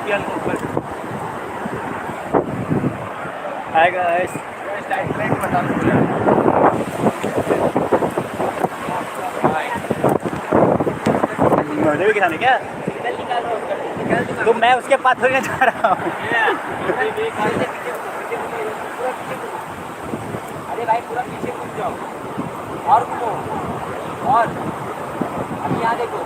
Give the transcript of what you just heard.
Scorpion को ऊपर। Hi guys, light बता दो। मुझे भी गिराने क्या? तो मैं उसके पास थोड़ी ना जा रहा हूँ। अरे भाई पूरा पीछे घूम जाओ और घूमो और अभी यहाँ देखो।